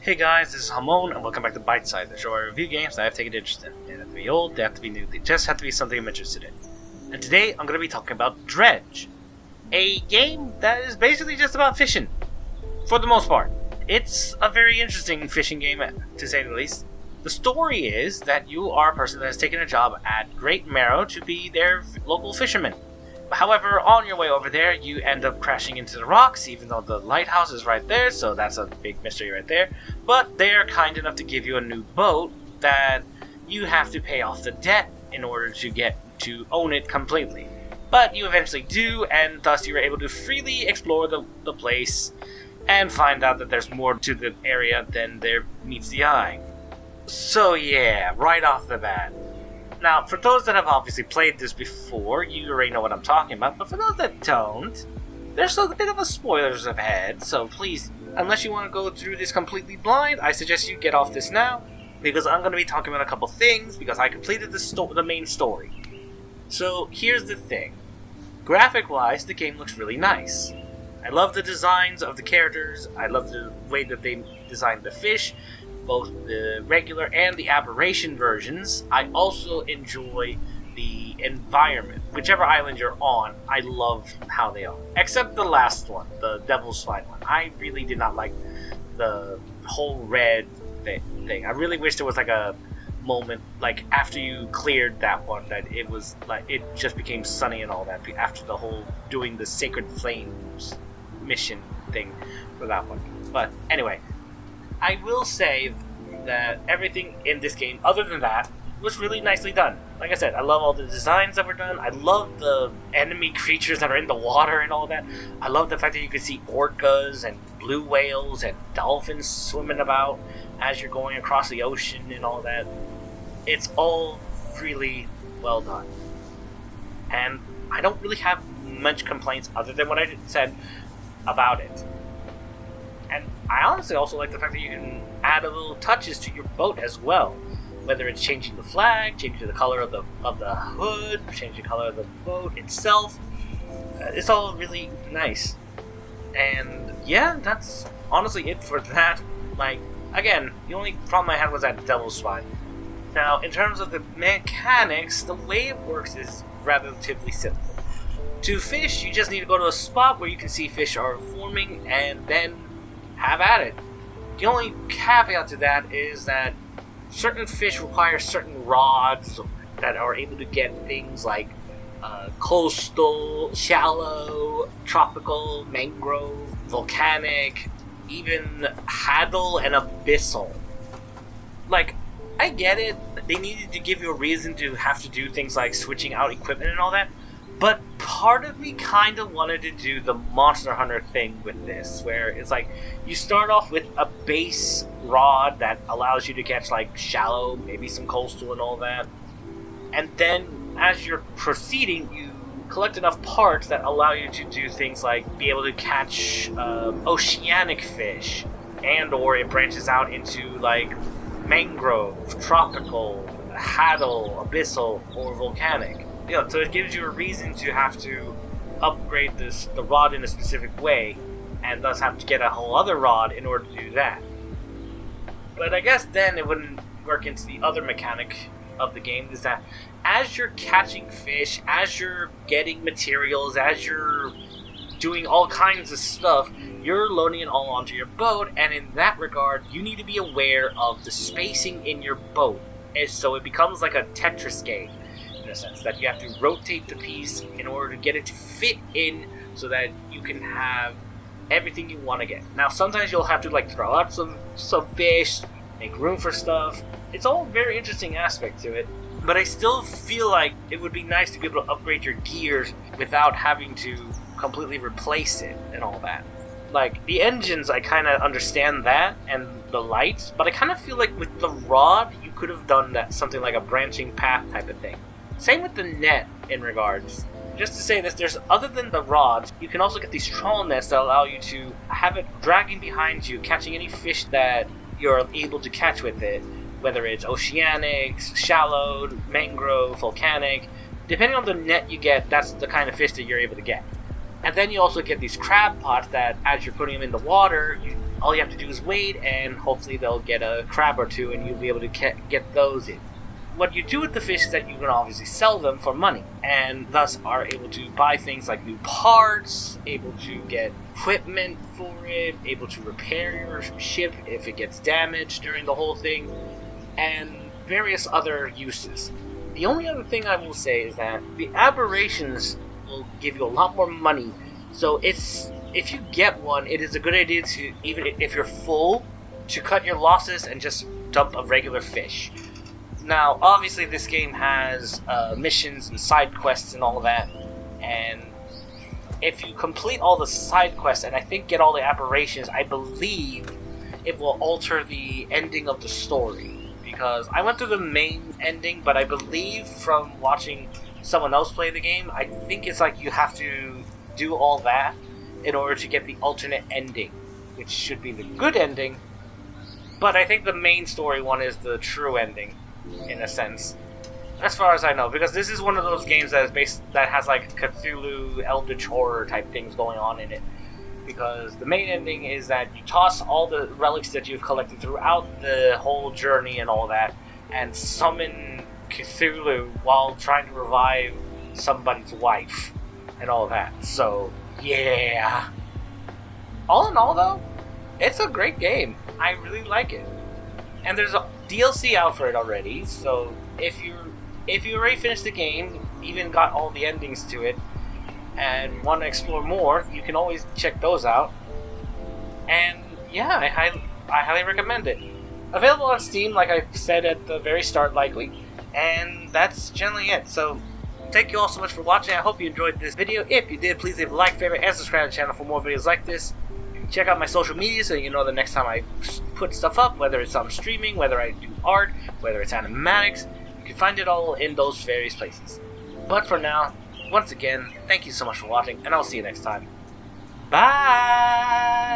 Hey guys, this is Hamon, and welcome back to Bytesize, the show where I review games that I've taken interest in. They have to be old, they have to be new, they just have to be something I'm interested in. And today I'm going to be talking about Dredge, a game that is basically just about fishing, for the most part. It's a very interesting fishing game, to say the least. The story is that you are a person that has taken a job at Great Marrow to be their local fisherman. However, on your way over there, you end up crashing into the rocks, even though the lighthouse is right there, so that's a big mystery right there. But they're kind enough to give you a new boat that you have to pay off the debt in order to get to own it completely. But you eventually do, and thus you're able to freely explore the place and find out that there's more to the area than there meets the eye. So yeah, right off the bat. Now, for those that have obviously played this before, you already know what I'm talking about, but for those that don't, there's a bit of a spoilers ahead, so please, unless you want to go through this completely blind, I suggest you get off this now, because I'm going to be talking about a couple things, because I completed the main story. So, here's the thing. Graphic-wise, the game looks really nice. I love the designs of the characters, I love the way that they designed the fish, both the regular and the aberration versions. I also enjoy the environment. Whichever island you're on, I love how they are. Except the last one, the Devil's Spine one. I really did not like the whole red thing. I really wish there was like a moment, like after you cleared that one, that it was like it just became sunny and all that after the whole doing the Sacred Flames mission thing for that one. But anyway, I will say that everything in this game, other than that, was really nicely done. Like I said, I love all the designs that were done. I love the enemy creatures that are in the water and all that. I love the fact that you can see orcas and blue whales and dolphins swimming about as you're going across the ocean and all that. It's all really well done. And I don't really have much complaints other than what I said about it. And I honestly also like the fact that you can add a little touches to your boat as well. Whether it's changing the flag, changing the color of the hood, changing the color of the boat itself. It's all really nice. And yeah, that's honestly it for that. Like, again, the only problem I had was that Devil's Spine. Now, in terms of the mechanics, the way it works is relatively simple. To fish, you just need to go to a spot where you can see fish are forming and then have at it. The only caveat to that is that certain fish require certain rods that are able to get things like coastal, shallow, tropical, mangrove, volcanic, even hadal and abyssal. Like, I get it. They needed to give you a reason to have to do things like switching out equipment and all that. But part of me kind of wanted to do the Monster Hunter thing with this, where it's like you start off with a base rod that allows you to catch like shallow, maybe some coastal and all that. And then as you're proceeding, you collect enough parts that allow you to do things like be able to catch oceanic fish, and or it branches out into like mangrove, tropical, hadal, abyssal, or volcanic. You know, so it gives you a reason to have to upgrade the rod in a specific way, and thus have to get a whole other rod in order to do that. But I guess then it wouldn't work into the other mechanic of the game, is that as you're catching fish, as you're getting materials, as you're doing all kinds of stuff, you're loading it all onto your boat, and in that regard, you need to be aware of the spacing in your boat, and so it becomes like a Tetris game. In a sense that you have to rotate the piece in order to get it to fit in so that you can have everything you want to get. Now sometimes you'll have to like throw out some fish, make room for stuff. It's all a very interesting aspect to it, but I still feel like it would be nice to be able to upgrade your gears without having to completely replace it and all that. Like the engines, I kind of understand that, and the lights, but I kind of feel like with the rod you could have done that, something like a branching path type of thing. Same with the net in regards. Just to say this, there's other than the rods, you can also get these trawl nets that allow you to have it dragging behind you, catching any fish that you're able to catch with it, whether it's oceanic, shallow, mangrove, volcanic. Depending on the net you get, that's the kind of fish that you're able to get. And then you also get these crab pots that, as you're putting them in the water, all you have to do is wait, and hopefully they'll get a crab or two, and you'll be able to get those in. What you do with the fish is that you can obviously sell them for money, and thus are able to buy things like new parts, able to get equipment for it, able to repair your ship if it gets damaged during the whole thing, and various other uses. The only other thing I will say is that the aberrations will give you a lot more money, so if you get one, it is a good idea to, even if you're full, to cut your losses and just dump a regular fish. Now, obviously this game has missions and side quests and all that, and if you complete all the side quests and I think get all the aberrations, I believe it will alter the ending of the story. Because I went through the main ending, but I believe from watching someone else play the game, I think it's like you have to do all that in order to get the alternate ending, which should be the good ending, but I think the main story one is the true ending, in a sense, as far as I know, because this is one of those games that has like Cthulhu, Eldritch Horror type things going on in it, because the main ending is that you toss all the relics that you've collected throughout the whole journey and all that, and summon Cthulhu while trying to revive somebody's wife, and all that, so yeah. All in all though, it's a great game. I really like it. And there's a DLC out for it already, so if you already finished the game, even got all the endings to it, and want to explore more, you can always check those out. And yeah, I highly recommend it. Available on Steam, like I said at the very start, likely. And that's generally it. So thank you all so much for watching. I hope you enjoyed this video. If you did, please leave a like, favorite, and subscribe to the channel for more videos like this. Check out my social media so you know the next time I put stuff up, whether it's I'm streaming, whether I do art, whether it's animatics. You can find it all in those various places. But for now, once again, thank you so much for watching, and I'll see you next time. Bye!